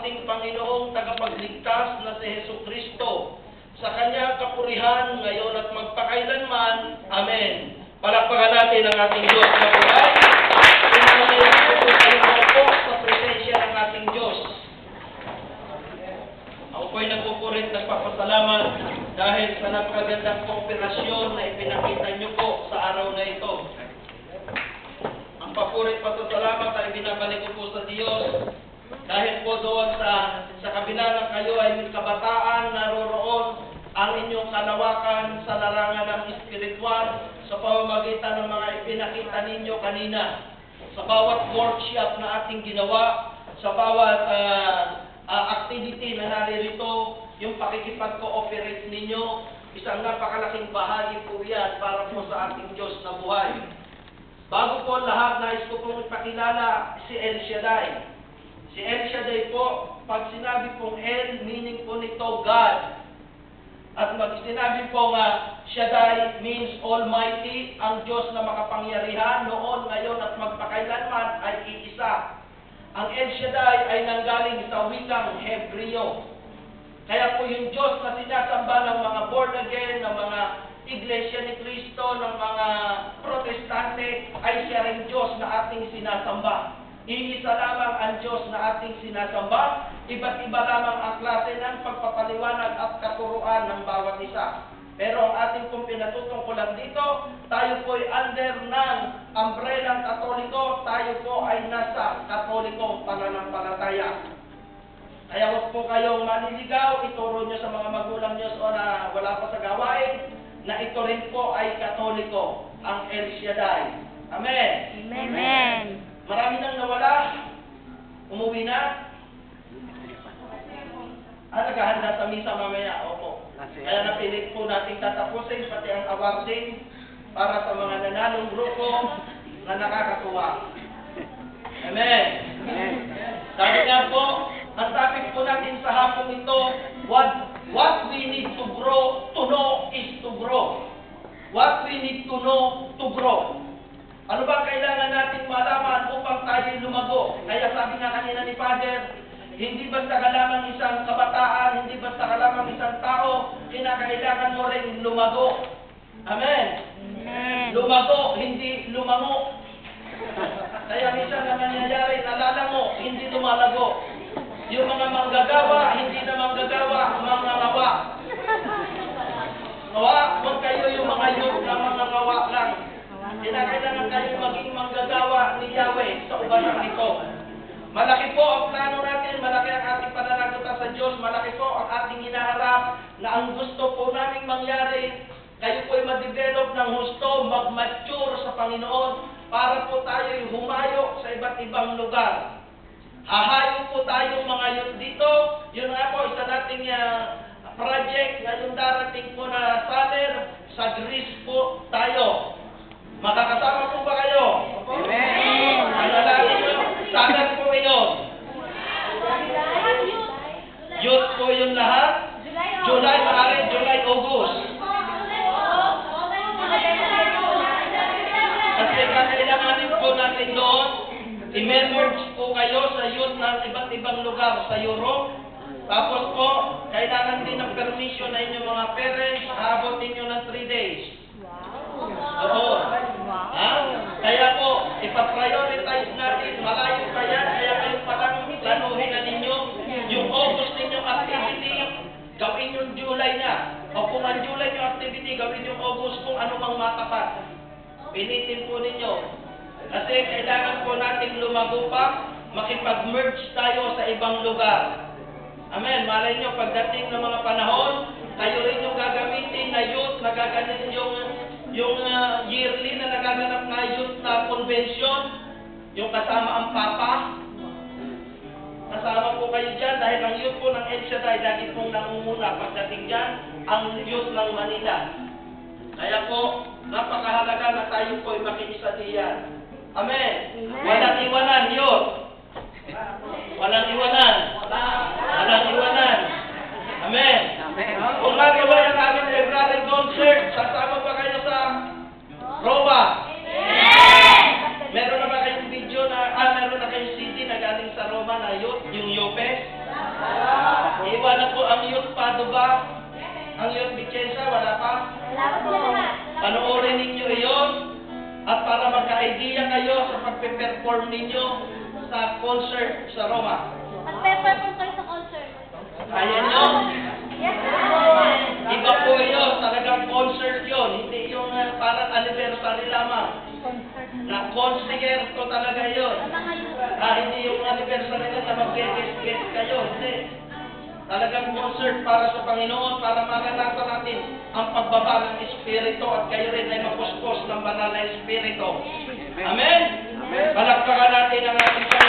ating Panginoong tagapagligtas na si Jesucristo. Sa Kanyang kapurihan, ngayon at magpakailanman. Amen. Palakpakan natin ang ating Diyos na buhay. Pinangayon po tayo po sa presensya ng ating Diyos. Ako po'y nagpupurit, nagpapasalamat dahil sa napakagandang kooperasyon na ipinakita niyo po sa araw na ito. Ang papurit pasasalamat ay binabalik ko po sa Diyos dahil po doon sa kabila ng kayo ay may kabataan naroroon ang inyong kalawakan sa larangan ng espiritual sa pamamagitan ng mga ipinakita ninyo kanina. Sa bawat workshop na ating ginawa, sa bawat activity na naririto, yung pakikipag-cooperate ninyo, isang napakalaking bahagi po yan para po sa ating Diyos na buhay. Bago po lahat, nais ko pong ipakilala si El Shaddai. Si El Shaddai po, pag sinabi pong El, meaning po nito God. At pag sinabi po nga, Shaddai means Almighty, ang Diyos na makapangyarihan, noon, ngayon at magpakailanman ay iisa. Ang El Shaddai ay nanggaling sa wikang Hebreo. Kaya po yung Diyos na sinasamba ng mga born again, ng mga Iglesia ni Cristo, ng mga Protestante, ay siya rin Diyos na ating sinasamba. Iisa lamang ang Diyos na ating sinasamba, iba't iba lamang ang klase ng pagpapaliwanag at katuruan ng bawat isa. Pero ang ating pong pinatutungkulan dito, tayo po ay under ng umbrelang Katoliko, tayo po ay nasa Katolikong pananampalataya. Kaya huwag po kayong maniligaw, ituro nyo sa mga magulang nyo o na wala pa sa gawain, na ito rin po ay Katoliko, ang El Shaddai. Amen? Amen. Marami nang nawala, umuwi na. Naghahanda sa misa mamaya, opo. Kaya napilit po natin tatapusin, pati ang awarding para sa mga nanalong grupo na nakakatuwa. Amen. Sabi nga po, ang topic po natin sa hapon ito, what we need to grow, to know is to grow. What we need to know to grow. Ano ba kailangan natin malaman upang tayo lumago? Kaya sabi nga kanina ni Father, hindi basta ka lamang isang kabataan, hindi basta ka lamang isang tao, kinakailangan mo rin lumago. Amen? Amen. Lumago, hindi lumango. Kaya minsan na nangyayari, nalalango, hindi lumalago. Yung mga manggagawa, hindi na manggagawa, mga ngawa. Ngawa, huwag kayo yung mga youth na mga ngawa lang. Kinakailangan kayo maging manggagawa ni Yahweh sa ubanang ito. Malaki po ang plano natin, malaki ang ating pananagutan sa Diyos, malaki po ang ating hinaharap na ang gusto po namin mangyari, kayo po ay ma-develop ng husto, mag-mature sa Panginoon para po tayo humayo sa iba't ibang lugar. Hahayo po tayong mga youth dito. Yun nga po, isa nating project ngayong darating po na summer, sa Greece po tayo. Makakasama po ba kayo? Amen. Manalangin nyo, summer po yun. Youth po yun lahat. July, August. Kasi kailanganin po natin doon, i-merge po kayo sa youth ng iba't ibang lugar sa Europe. Tapos po, kailangan din ng permission na inyong mga parents, aabotin nyo ng 3 days. Oo. Ha? Kaya po, ipaprioritize natin, malayo pa yan, kaya kayo palang planuhin na ninyo, yung August ninyong activity, gawin yung July na. O kung ang July yung activity, gawin yung August kung ano mang matapat. Pinitin po ninyo. Kasi kailangan po nating lumago pa, makipag-merge tayo sa ibang lugar. Amen. Malay nyo, pagdating ng mga panahon, kayo rin yung gagamitin na youth, na gagamitin yung yearly na nagaganap na youth na convention, yung kasama ang Papa. Kasama po kayo dyan dahil ang youth po ng El Shaddai lagi pong nangunguna pagdating dyan, ang youth ng Manila. Kaya po, napakahalaga na tayo po ay makiisa diyan. Amen. Walang iwanan, youth. Walang iwanan. Walang iwanan. Amen. Kung magawa yung aming February concert, sasama pa kayo sa Roma. Meron na ba kayong video na, meron na kayong CD na galing sa Roma na youth, yung Yopes? pagpe-perform ninyo sa concert sa Roma? Magpe-perform kayo sa concert. Kaya nyo? Yes, sir. Iba po yun, talagang concert yun, hindi yung parang anniversary lamang. Na concert ko talaga yun. Ang mga youth. Hindi yung anniversary na mag-guest kayo, hindi. Talagang concert para sa Panginoon, para maranasan natin ang pagbaba ng Espiritu at kayo rin ay mapuspos ng banal na Espiritu. Amen? Palakpakan natin ang ating Panginoon.